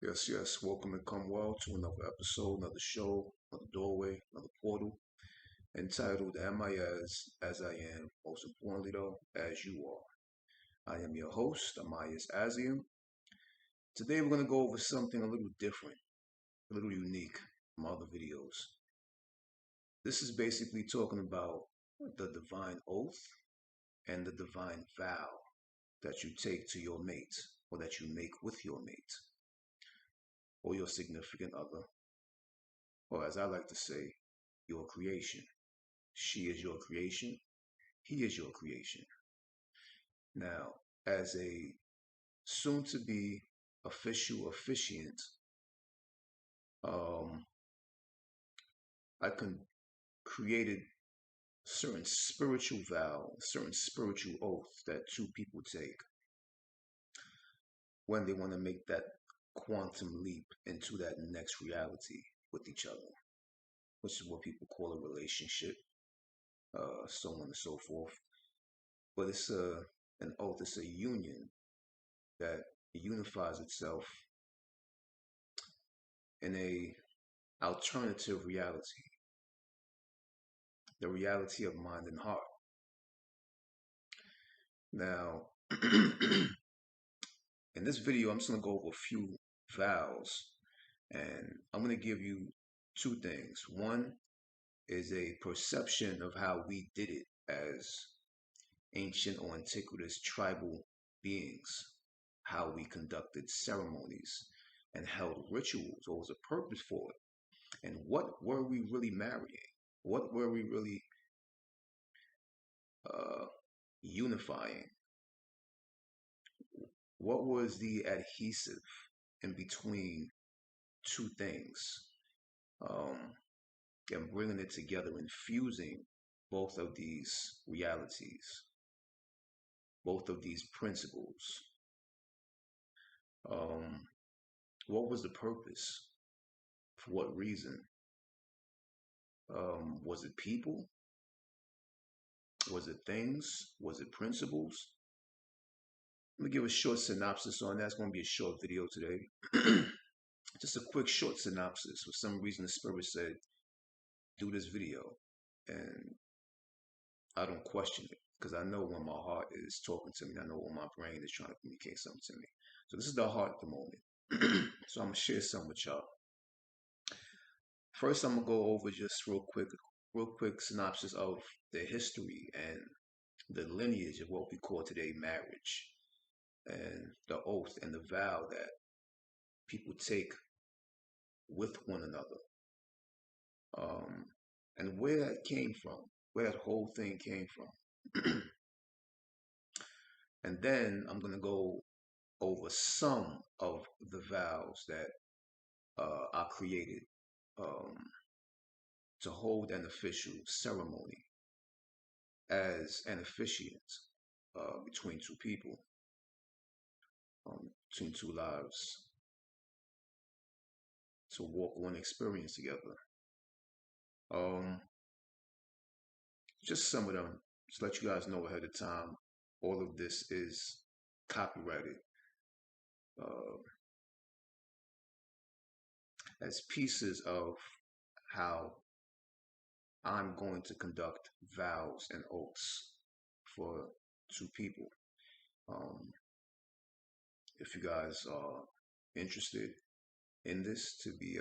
Yes, yes. Welcome and come well to another episode, another show, another doorway, another portal entitled Am I as I am? Most importantly, though, as you are. I am your host, Amayas Azium. Today, we're going to go over something a little different, a little unique from other videos. This is basically talking about the divine oath and the divine vow that you take to your mate or that you make with your mate or your significant other, or as I like to say, your creation. She is your creation. He is your creation. Now, as a soon to be official officiant, um, I created certain spiritual vow, certain spiritual oath that two people take when they want to make that quantum leap into that next reality with each other, which is what people call a relationship, so on and so forth. But it's an oath, it's a union that unifies itself in a alternative reality, the reality of mind and heart. Now, in this video, I'm just going to go over a few vows, and I'm going to give you two things. One is a perception of how we did it as ancient or antiquitous tribal beings, how we conducted ceremonies and held rituals. What was the purpose for it? And what were we really marrying? What were we really uh, unifying? What was the adhesive in between two things, um, and bringing it together and fusing both of these realities, both of these principles? Um, what was the purpose? For what reason? Was it people? Was it things? Was it principles? Let me give a short synopsis on that. It's going to be a short video today. Just a quick short synopsis. For some reason, the spirit said, do this video. And I don't question it because I know when my heart is talking to me. I know when my brain is trying to communicate something to me. So this is the heart at the moment. So I'm going to share some with y'all. First, I'm going to go over just real quick synopsis of the history and the lineage of what we call today marriage and the oath and the vow that people take with one another, um, and where that came from, where that whole thing came from. And then I'm going to go over some of the vows that I created um, to hold an official ceremony as an officiant between two people, between two lives, to walk one experience together. Um, just some of them, just let you guys know ahead of time. All of this is copyrighted uh, as pieces of how I'm going to conduct vows and oaths for two people. Um, if you guys are interested in this to be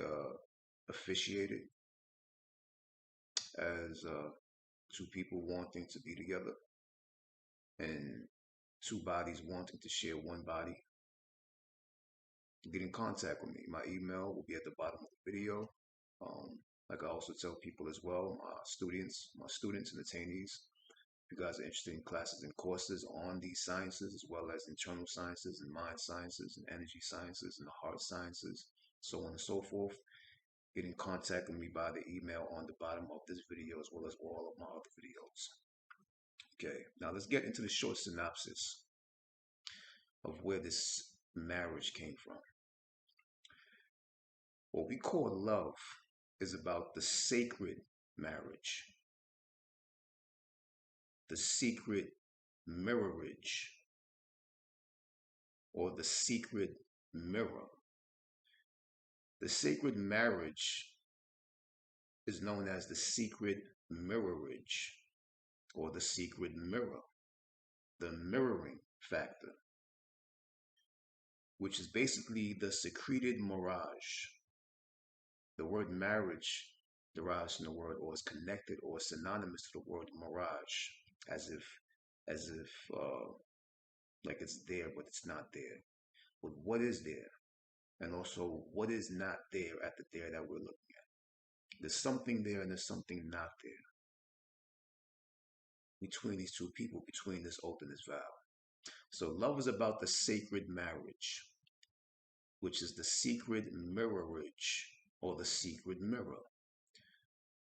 officiated as two people wanting to be together and two bodies wanting to share one body, get in contact with me. My email will be at the bottom of the video. Like I also tell people as well, my students and attainees, if you guys are interested in classes and courses on these sciences, as well as internal sciences and mind sciences and energy sciences and heart sciences, so on and so forth, get in contact with me by the email on the bottom of this video, as well as all of my other videos. Okay, now let's get into the short synopsis of where this marriage came from. What we call love is about the sacred marriage, the secret mirrorage, or the secret mirror. The sacred marriage is known as the secret mirrorage or the secret mirror, the mirroring factor, which is basically the secreted mirage. The word marriage derives from the word or is connected or synonymous to the word mirage, as if as if like it's there but it's not there. But what is there? And also what is not there at the there that we're looking at. There's something there and there's something not there between these two people, between this oath and this vow. So love is about the sacred marriage, which is the secret mirrorage or the secret mirror.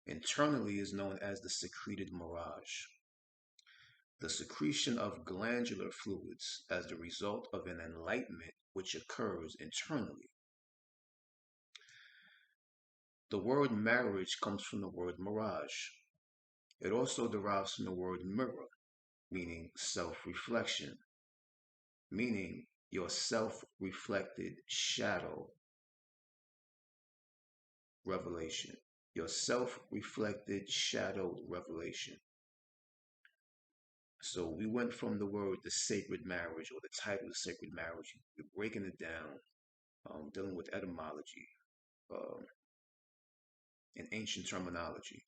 Internally is known as the secreted mirage, the secretion of glandular fluids as the result of an enlightenment which occurs internally. The word marriage comes from the word mirage. It also derives from the word mirror, meaning self-reflection, meaning your self-reflected shadow revelation. Your self-reflected shadow revelation. So we went from the word the sacred marriage or the title of sacred marriage. We're breaking it down, dealing with etymology um, and ancient terminology,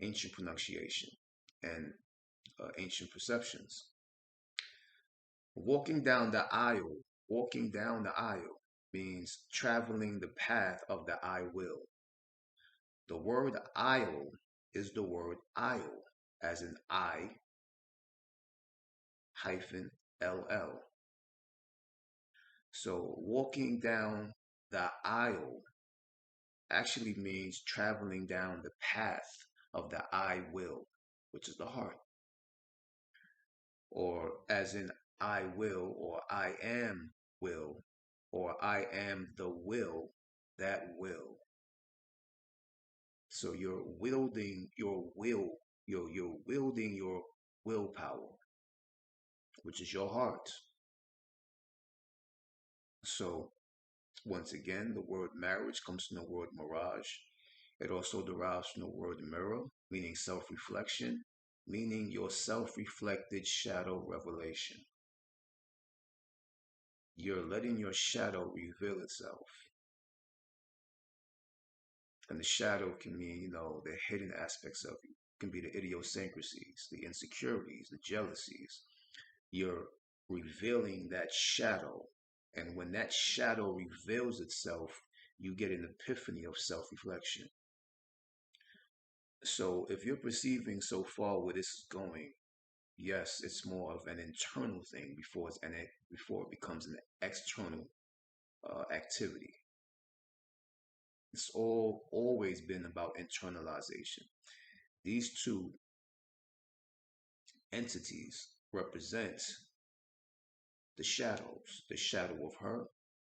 ancient pronunciation, and ancient perceptions. Walking down the aisle means traveling the path of the I will. The word aisle is the word aisle, as in I hyphen LL. So walking down the aisle actually means traveling down the path of the I will, which is the heart. Or as in I will, or I am will, or I am the will that will. So you're wielding your will, you're wielding your willpower, which is your heart. So once again, the word marriage comes from the word mirage. It also derives from the word mirror, meaning self-reflection, meaning your self-reflected shadow revelation. You're letting your shadow reveal itself. And the shadow can mean, the hidden aspects of you. It can be the idiosyncrasies, the insecurities, the jealousies. You're revealing that shadow. And when that shadow reveals itself, you get an epiphany of self-reflection. So if you're perceiving so far where this is going, yes, it's more of an internal thing before it becomes an external activity. It's always been about internalization. These two entities represent the shadows, the shadow of her,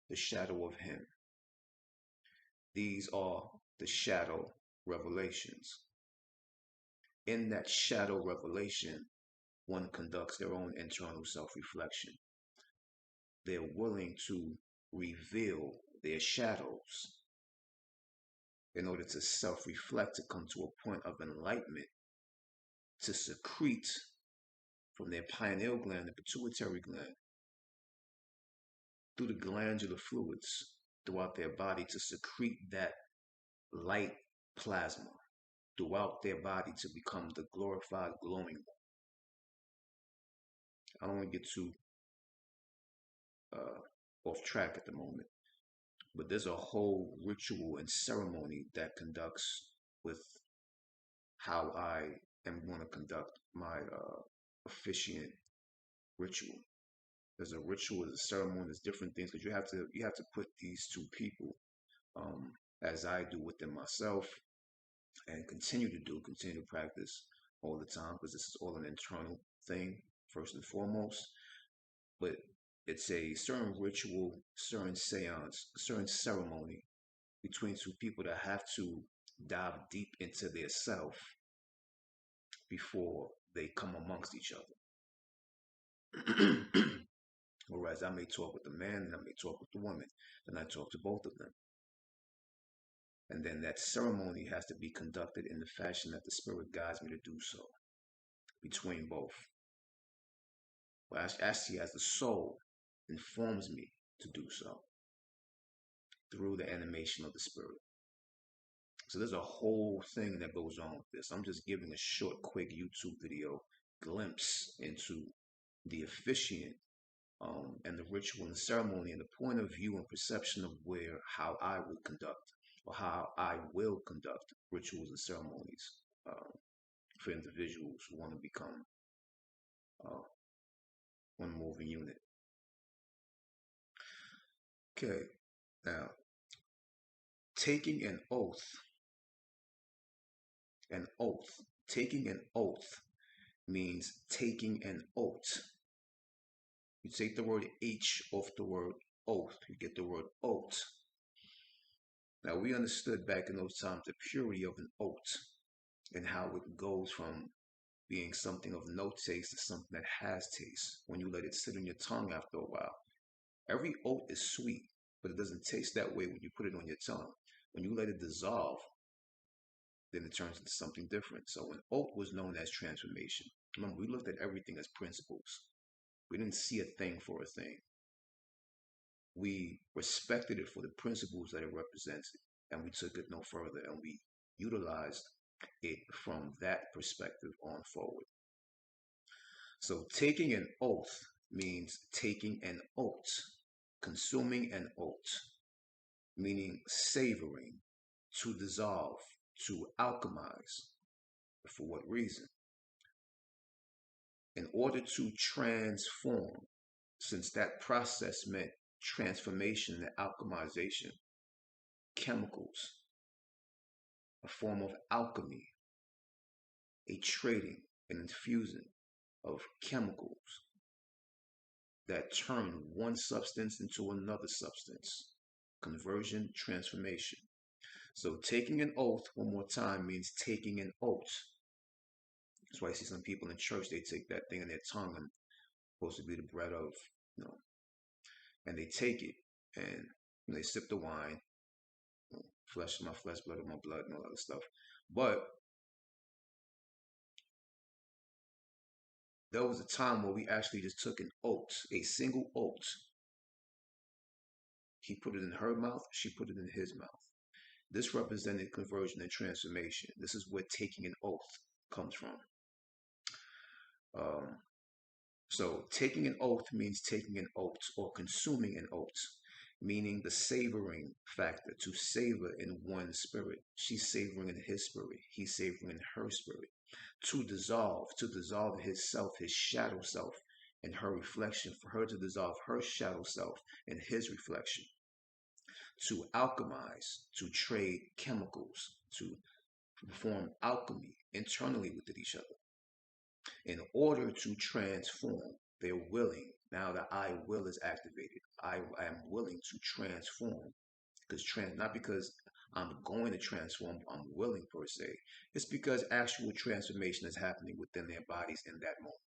the shadow of him. These are the shadow revelations. In that shadow revelation, one conducts their own internal self-reflection. They're willing to reveal their shadows in order to self-reflect, to come to a point of enlightenment, to secrete from their pineal gland, the pituitary gland, through the glandular fluids throughout their body, to secrete that light plasma throughout their body to become the glorified glowing one. I don't want to get too off track at the moment, but there's a whole ritual and ceremony that conducts with how I am going to conduct my officiant ritual. There's a ritual, there's a ceremony, there's different things because you have to put these two people, as I do within myself, and continue to practice all the time because this is all an internal thing first and foremost. But it's a certain ritual, certain seance, certain ceremony between two people that have to dive deep into their self before they come amongst each other. Whereas I may talk with the man and I may talk with the woman, and I talk to both of them. And then that ceremony has to be conducted in the fashion that the spirit guides me to do so, between both. But actually, as the soul informs me to do so through the animation of the spirit. So there's a whole thing that goes on with this. I'm just giving a short, quick YouTube video glimpse into the officiant and the ritual and ceremony and the point of view and perception of how I would conduct or how I will conduct rituals and ceremonies for individuals who want to become uh, one moving unit. Okay, now taking an oath, taking an oath means taking an oath. You take the word H off the word oath, you get the word oath. Now, we understood back in those times the purity of an oath and how it goes from being something of no taste to something that has taste when you let it sit on your tongue after a while. Every oat is sweet, but it doesn't taste that way when you put it on your tongue. When you let it dissolve, then it turns into something different. So an oat was known as transformation. Remember, we looked at everything as principles. We didn't see a thing for a thing. We respected it for the principles that it represented, and we took it no further, and we utilized it from that perspective on forward. So taking an oath means taking an oath, consuming an oath, meaning savoring, to dissolve, to alchemize. For what reason? In order to transform, since that process meant transformation and alchemization, chemicals, a form of alchemy, a trading, an infusing of chemicals that turn one substance into another substance. Conversion, transformation. So taking an oath, one more time, means taking an oath. That's why I see some people in church, they take that thing in their tongue and supposed to be the bread of, you know, and they take it and they sip the wine, flesh of my flesh, blood of my blood, and all that other stuff. But there was a time where we actually just took an oat, a single oat. He put it in her mouth, she put it in his mouth. This represented conversion and transformation. This is where taking an oath comes from. Um, so taking an oath means taking an oath or consuming an oath, meaning the savoring factor, to savor in one spirit. She's savoring in his spirit. He's savoring in her spirit. To dissolve his self, his shadow self, and her reflection, for her to dissolve her shadow self and his reflection. To alchemize, to trade chemicals, to perform alchemy internally within each other in order to transform. They're willing. Now the I will is activated. I am willing to transform. Not because I'm going to transform, I'm willing per se. It's because actual transformation is happening within their bodies in that moment.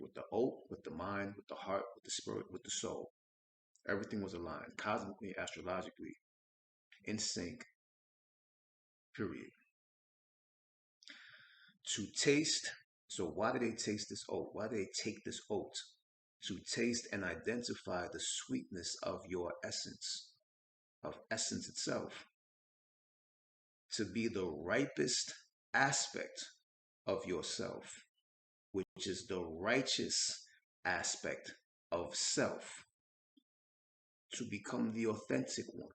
With the oath, with the mind, with the heart, with the spirit, with the soul. Everything was aligned, cosmically, astrologically, in sync, period. To taste, so why do they taste this oath? Why do they take this oath? To taste and identify the sweetness of your essence, of essence itself. To be the ripest aspect of yourself, which is the righteous aspect of self, to become the authentic one.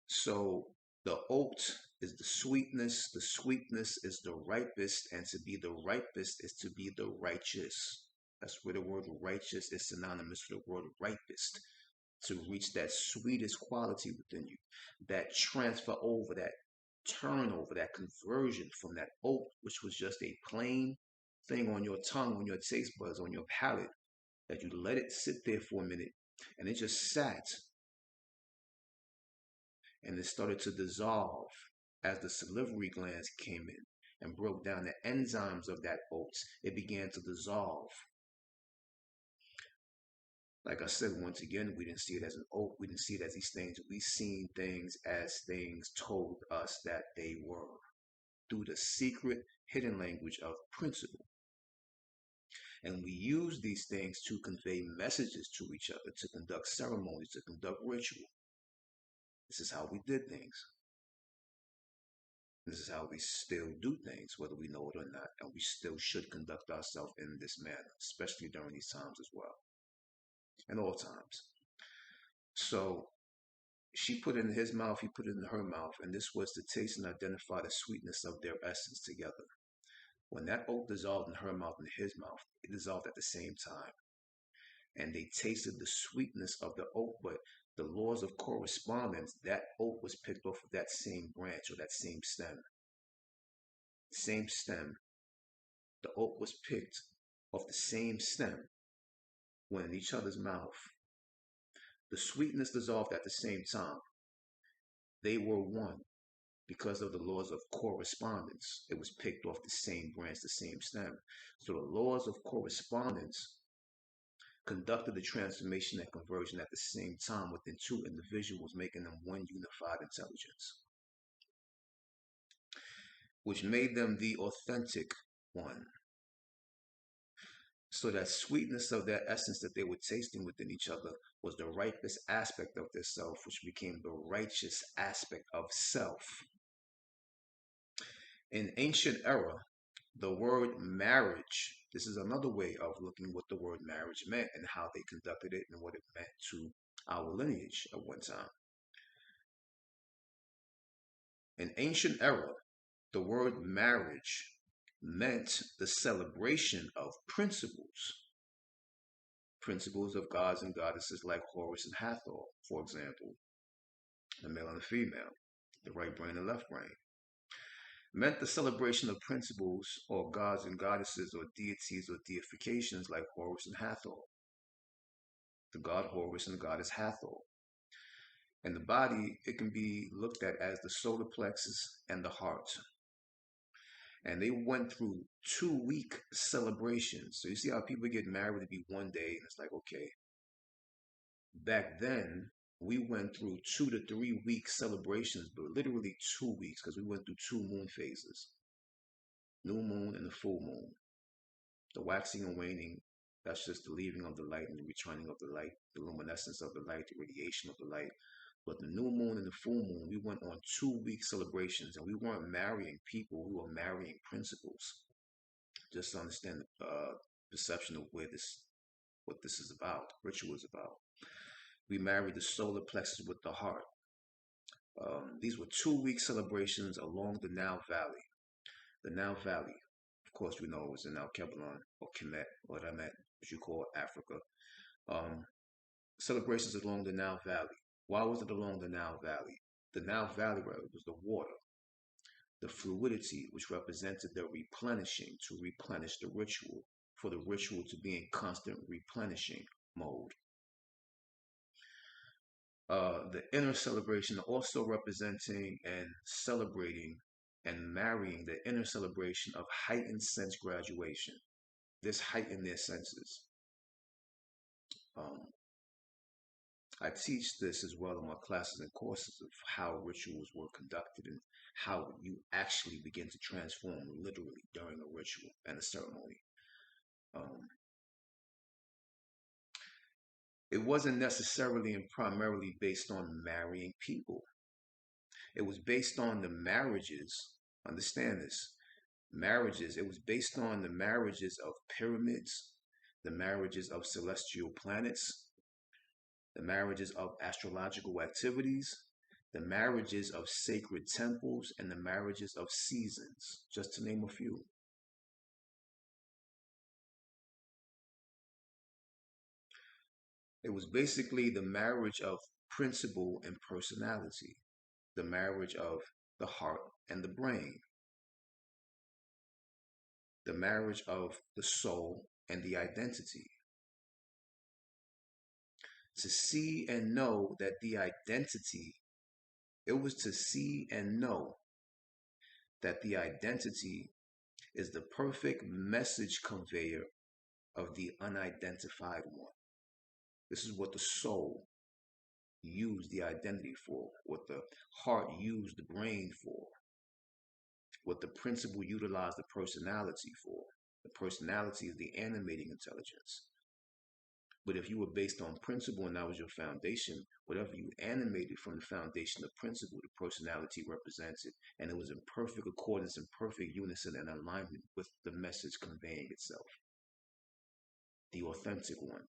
So the oat is the sweetness is the ripest, and to be the ripest is to be the righteous. That's where the word righteous is synonymous with the word ripest. To reach that sweetest quality within you, that transfer over, that turnover, that conversion from that oat, which was just a plain thing on your tongue, on your taste buds, on your palate, that you let it sit there for a minute, and it just sat, and it started to dissolve as the salivary glands came in and broke down the enzymes of that oat. It began to dissolve. Like I said, once again, we didn't see it as an oath. We didn't see it as these things. We seen things as things told us that they were through the secret hidden language of principle. And we use these things to convey messages to each other, to conduct ceremonies, to conduct ritual. This is how we did things. This is how we still do things, whether we know it or not. And we still should conduct ourselves in this manner, especially during these times as well, and all times. So she put it in his mouth, he put it in her mouth, and this was to taste and identify the sweetness of their essence together. When that oath dissolved in her mouth and his mouth, it dissolved at the same time. And they tasted the sweetness of the oak, but the laws of correspondence, that oak was picked off of that same branch or that same stem. Same stem. The oak was picked off the same stem when in each other's mouth. The sweetness dissolved at the same time. They were one because of the laws of correspondence. It was picked off the same branch, the same stem. So the laws of correspondence conducted the transformation and conversion at the same time within two individuals, making them one unified intelligence, which made them the authentic one. So that sweetness of that essence that they were tasting within each other was the ripest aspect of their self, which became the righteous aspect of self. In ancient era, the word marriage, this is another way of looking what the word marriage meant and how they conducted it and what it meant to our lineage at one time. In ancient era, the word marriage meant the celebration of principles. Principles of gods and goddesses like Horus and Hathor, for example, the male and the female, the right brain and left brain. Meant the celebration of principles or gods and goddesses or deities or deifications like Horus and Hathor, the god Horus and the goddess Hathor. And the body, it can be looked at as the solar plexus and the heart. And they went through 2-week celebrations. So you see how people get married to be one day, and it's like, okay. Back then, we went through 2 to 3 week celebrations, but literally 2 weeks, because we went through 2 moon phases. New moon and the full moon. The waxing and waning, that's just the leaving of the light and the returning of the light, the luminescence of the light, the radiation of the light. But the new moon and the full moon, we went on 2 week celebrations, and we weren't marrying people, we were marrying principles. Just to understand the perception of what this is about, ritual is about. We married the solar plexus with the heart. These were 2 week celebrations along the Nile Valley. The Nile Valley, of course, we know it was in Al Keblan or Kemet, or Ramet, as you call Africa. Celebrations along the Nile Valley. Why was it along the Nile Valley? The Nile Valley, rather, was the water, the fluidity, which represented the replenishing, to replenish the ritual, for the ritual to be in constant replenishing mode. The inner celebration also representing and celebrating and marrying the inner celebration of heightened sense graduation. This heightened their senses. I teach this as well in my classes and courses of how rituals were conducted and how you actually begin to transform literally during a ritual and a ceremony. It wasn't necessarily and primarily based on marrying people. It was based on the marriages. Understand this. Marriages. It was based on the marriages of pyramids, the marriages of celestial planets, the marriages of astrological activities, the marriages of sacred temples, and the marriages of seasons, just to name a few. It was basically the marriage of principle and personality, the marriage of the heart and the brain, the marriage of the soul and the identity. To see and know that the identity, it was to see and know that the identity is the perfect message conveyor of the unidentified one. This is what the soul used the identity for, what the heart used the brain for, what the principle utilized the personality for. The personality is the animating intelligence. But if you were based on principle and that was your foundation, whatever you animated from the foundation of principle, the personality represents it. And it was in perfect accordance and perfect unison and alignment with the message conveying itself, the authentic one.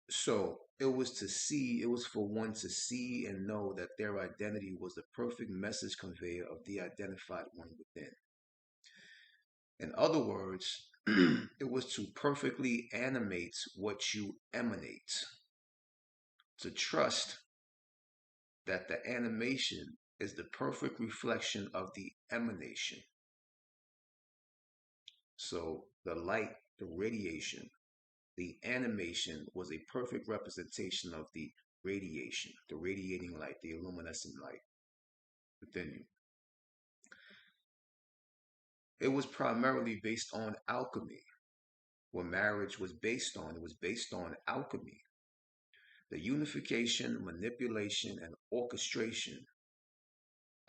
So it was for one to see and know that their identity was the perfect message conveyor of the identified one within. In other words, it was to perfectly animate what you emanate, to trust that the animation is the perfect reflection of the emanation. So the light, the radiation, the animation was a perfect representation of the radiation, the radiating light, the luminescent light within you. It was primarily based on alchemy. What marriage was based on, it was based on alchemy, the unification, manipulation, and orchestration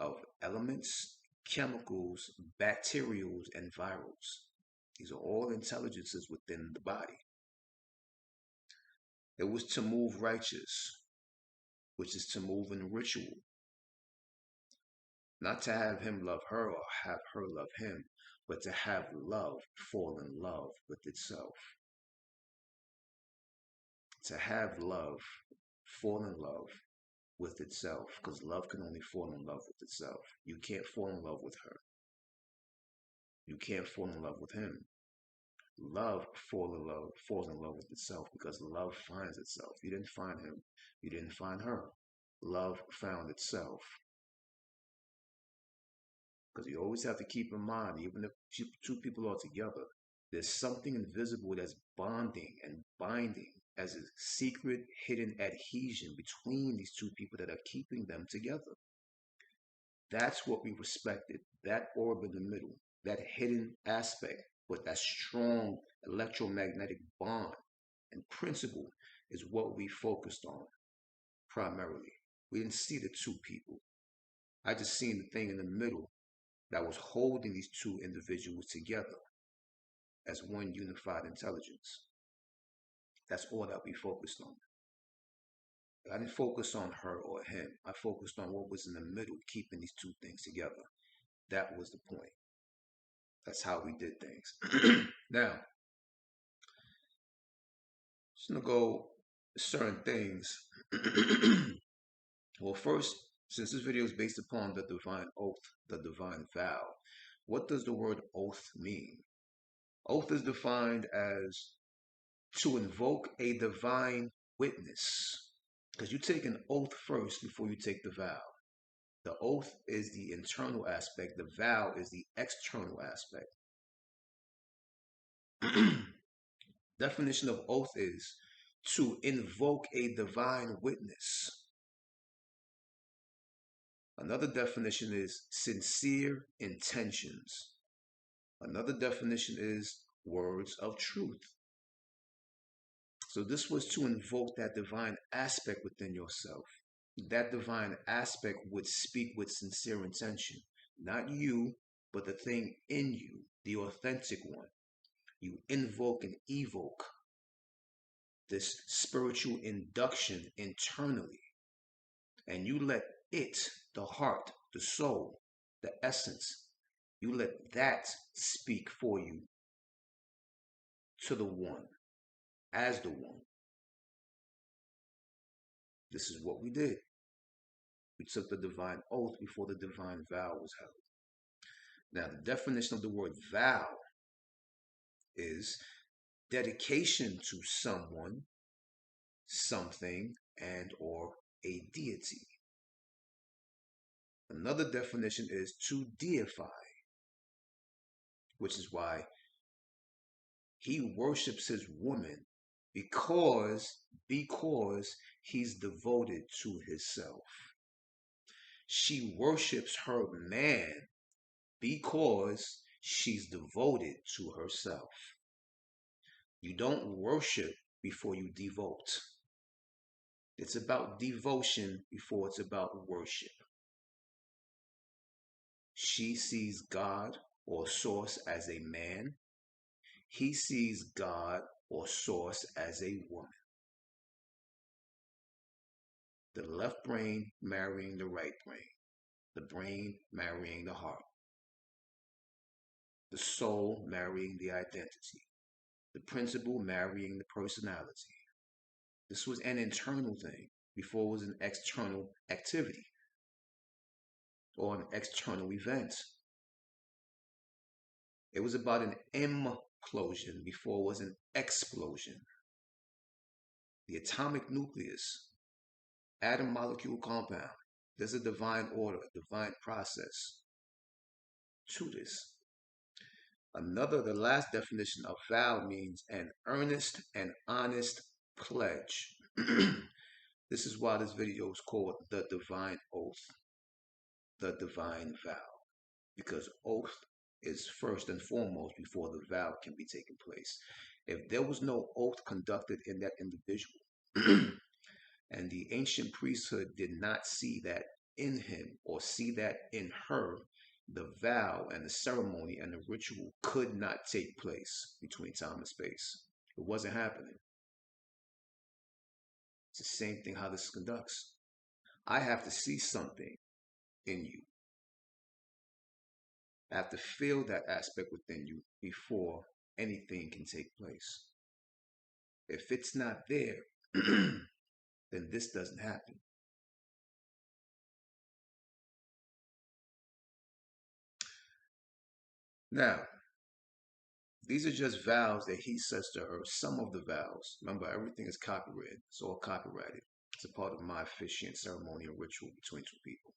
of elements, chemicals, bacterials, and virals. These are all intelligences within the body. It was to move righteous, which is to move in ritual. Not to have him love her or have her love him, but to have love fall in love with itself. To have love fall in love with itself, because love can only fall in love with itself. You can't fall in love with her. You can't fall in love with him. Love falls in love with itself because love finds itself. You didn't find him. You didn't find her. Love found itself. Because you always have to keep in mind, even if two people are together, there's something invisible that's bonding and binding as a secret, hidden adhesion between these two people that are keeping them together. That's what we respected, that orb in the middle, that hidden aspect, but that strong electromagnetic bond and principle is what we focused on primarily. We didn't see the two people. I just seen the thing in the middle that was holding these two individuals together as one unified intelligence. That's all that we focused on. I didn't focus on her or him. I focused on what was in the middle, keeping these two things together. That was the point. That's how we did things. Now, just gonna go certain things. Well, first, since this video is based upon the divine oath, the divine vow, what does the word oath mean? Oath is defined as to invoke a divine witness, because you take an oath first before you take the vow. The oath is the internal aspect, the vow is the external aspect. Definition of oath is to invoke a divine witness. Another definition is sincere intentions. Another definition is words of truth. So this was to invoke that divine aspect within yourself. That divine aspect would speak with sincere intention. Not you, but the thing in you, the authentic one. You invoke and evoke this spiritual induction internally. And you let it, the heart, the soul, the essence, you let that speak for you to the one, as the one. This is what we did. We took the divine oath before the divine vow was held. Now, the definition of the word vow is dedication to someone, something, and or a deity. Another definition is to deify, which is why he worships his woman because he's devoted to himself. She worships her man because she's devoted to herself. You don't worship before you devote. It's about devotion before it's about worship. She sees God or source as a man. He sees God or source as a woman. The left brain marrying the right brain. The brain marrying the heart. The soul marrying the identity. The principle marrying the personality. This was an internal thing before it was an external activity or an external event. It was about an implosion before it was an explosion. The atomic nucleus, atom molecule compound. There's a divine order, a divine process to this. The last definition of vow means an earnest and honest pledge. This is why this video is called The Divine Oath, the Divine Vow, because oath is first and foremost before the vow can be taken place. If there was no oath conducted in that individual, and the ancient priesthood did not see that in him or see that in her, the vow and the ceremony and the ritual could not take place between time and space. It wasn't happening. It's the same thing how this conducts. I have to see something in you. I have to feel that aspect within you before anything can take place. If it's not there, then this doesn't happen. Now, these are just vows that he says to her, some of the vows. Remember, everything is copyrighted. It's all copyrighted. It's a part of my officiant ceremony and ritual between two people.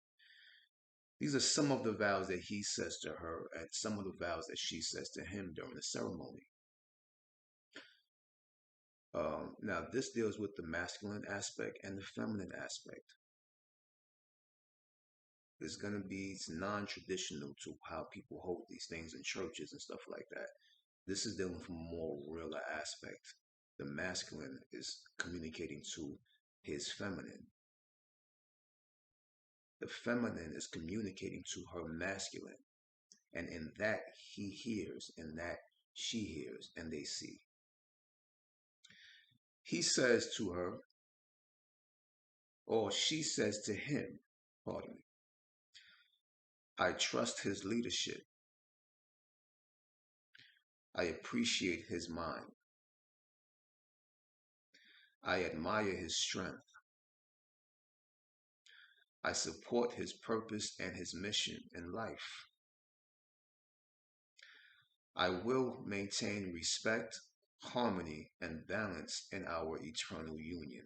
These are some of the vows that he says to her and some of the vows that she says to him during the ceremony. Now, this deals with the masculine aspect and the feminine aspect. It's going to be non-traditional to how people hold these things in churches and stuff like that. This is dealing from a more realer aspect. The masculine is communicating to his feminine. The feminine is communicating to her masculine. And in that he hears, in that she hears, and they see. He says to her, or she says to him, pardon me, I trust his leadership. I appreciate his mind. I admire his strength. I support his purpose and his mission in life. I will maintain respect, harmony, and balance in our eternal union.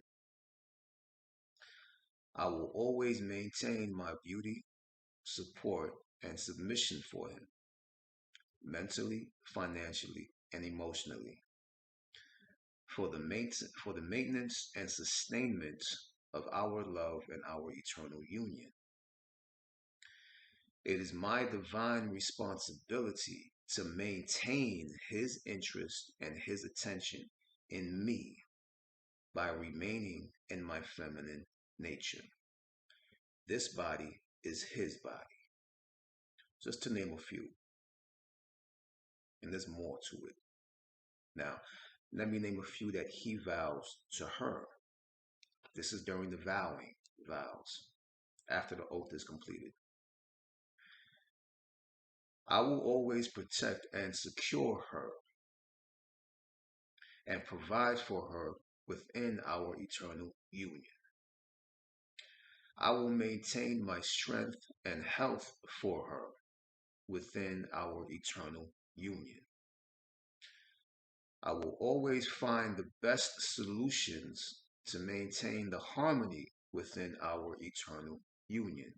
I will always maintain my beauty, support, and submission for him, mentally, financially, and emotionally, for the maintenance and sustainment of our love and our eternal union. It is my divine responsibility to maintain his interest and his attention in me by remaining in my feminine nature. This body is his body, just to name a few. And there's more to it. Now, let me name a few that he vows to her. This is during the vowing vows, after the oath is completed. I will always protect and secure her and provide for her within our eternal union. I will maintain my strength and health for her within our eternal union. I will always find the best solutions to maintain the harmony within our eternal union.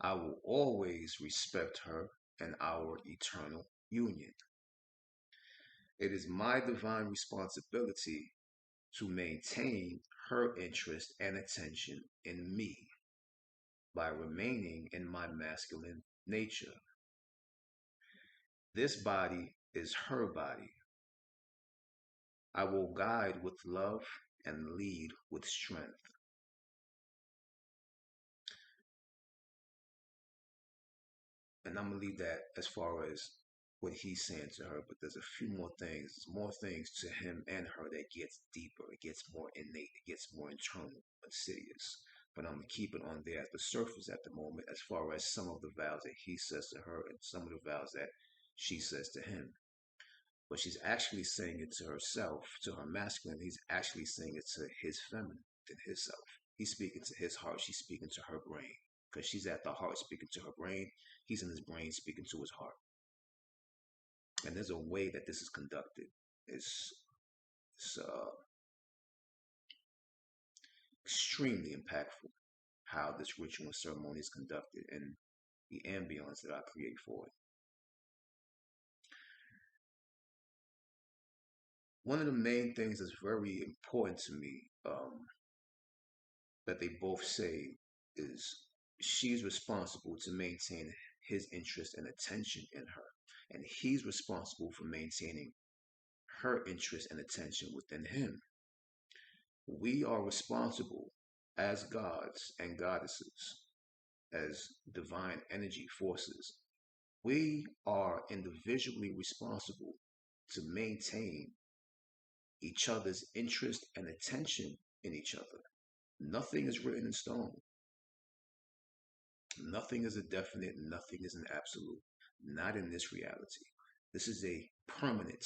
I will always respect her and our eternal union. It is my divine responsibility to maintain her interest and attention in me by remaining in my masculine nature. This body is her body, I will guide with love and lead with strength. And I'm gonna leave that as far as what he's saying to her, but there's a few more things, more things to him and her that gets deeper, it gets more innate, it gets more internal, insidious. But I'm gonna keep it on there at the surface at the moment, as far as some of the vows that he says to her and some of the vows that she says to him. But she's actually saying it to herself, to her masculine. He's actually saying it to his feminine, to his self. He's speaking to his heart. She's speaking to her brain. Because she's at the heart speaking to her brain. He's in his brain speaking to his heart. And there's a way that this is conducted. It's extremely impactful how this ritual and ceremony is conducted and the ambience that I create for it. One of the main things that's very important to me, that they both say, is she's responsible to maintain his interest and attention in her, and he's responsible for maintaining her interest and attention within him. We are responsible as gods and goddesses, as divine energy forces. We are individually responsible to maintain each other's interest and attention in each other. Nothing is written in stone. Nothing is a definite, nothing is an absolute. Not in this reality. This is a permanent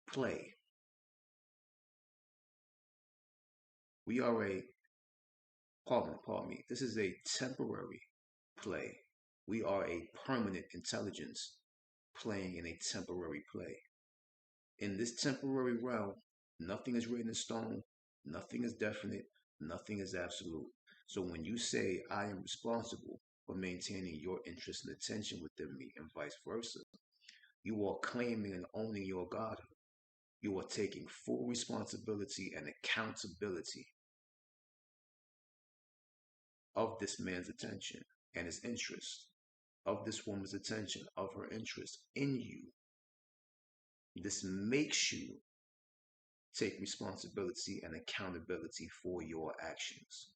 play. We are a, pardon me, this is a temporary play. We are a permanent intelligence playing in a temporary play. In this temporary realm, nothing is written in stone, nothing is definite, nothing is absolute. So when you say, I am responsible for maintaining your interest and attention within me, and vice versa, you are claiming and owning your godhood. You are taking full responsibility and accountability of this man's attention and his interest, of this woman's attention, of her interest in you. This makes you take responsibility and accountability for your actions.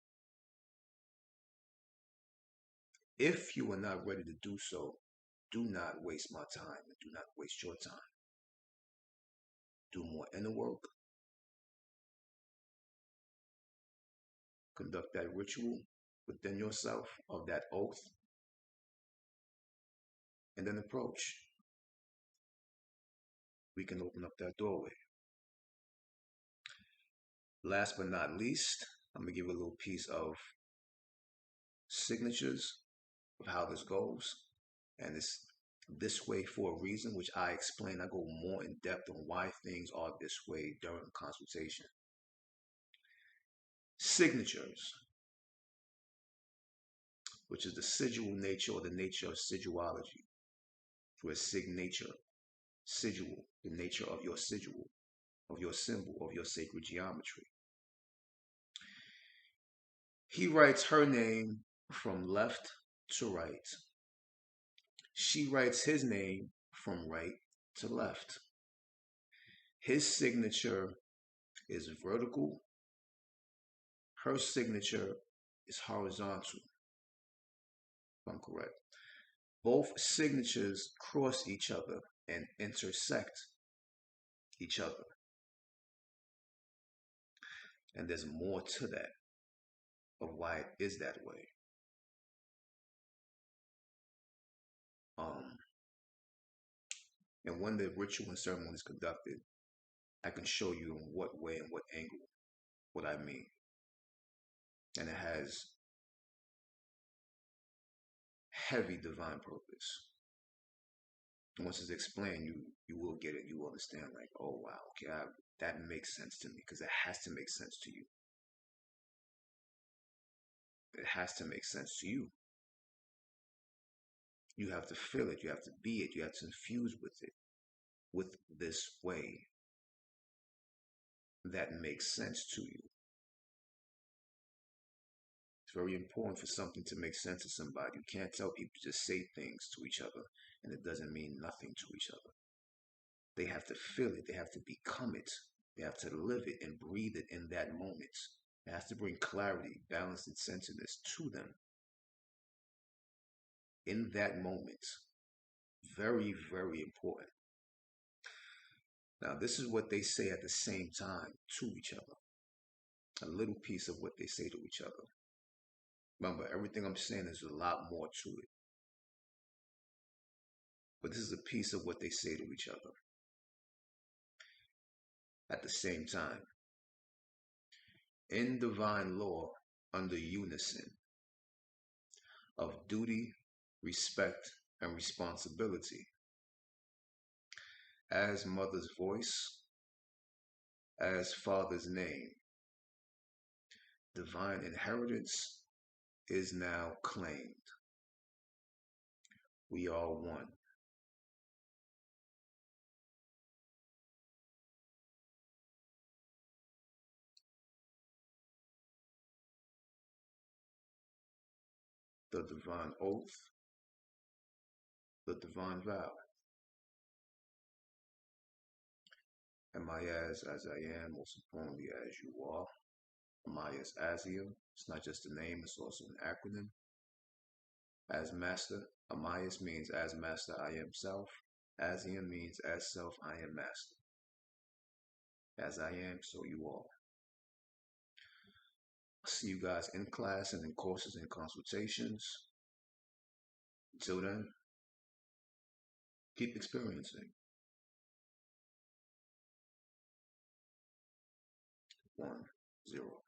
If you are not ready to do so, do not waste my time and do not waste your time. Do more inner work, conduct that ritual within yourself of that oath, and then approach. We can open up that doorway. Last but not least, I'm going to give a little piece of signatures of how this goes. And it's this way for a reason, which I explain. I go more in depth on why things are this way during the consultation. Signatures, which is the sigil nature or the nature of sigilology, for a signature, sigil, the nature of your sigil, of your symbol, of your sacred geometry. He writes her name from left to right. She writes his name from right to left. His signature is vertical. Her signature is horizontal, if I'm correct. Both signatures cross each other and intersect each other. And there's more to that, of why it is that way. And when the ritual and ceremony is conducted, I can show you in what way and what angle what I mean. And it has heavy divine purpose. Once it's explained, you will get it. You will understand, like, oh wow, okay, that makes sense to me, because it has to make sense to you. It has to make sense to you. You have to feel it. You have to be it. You have to infuse with it, with this way that makes sense to you. It's very important for something to make sense to somebody. You can't tell people to just say things to each other and it doesn't mean nothing to each other. They have to feel it. They have to become it. They have to live it and breathe it in that moment. It has to bring clarity, balance, and centeredness to them in that moment. Very, very important. Now, this is what they say at the same time to each other. A little piece of what they say to each other. Remember, everything I'm saying is a lot more to it. But this is a piece of what they say to each other at the same time. In divine law, under unison of duty, respect, and responsibility, as mother's voice, as father's name, divine inheritance is now claimed. We are one. The divine oath, the divine vow. Am I as I am, most importantly as you are. Am I as you? It's not just a name, it's also an acronym. As master, Amayas means as master I am self. Asian means as self I am master. As I am, so you are. See you guys in class and in courses and consultations. Until then, keep experiencing. 1-0.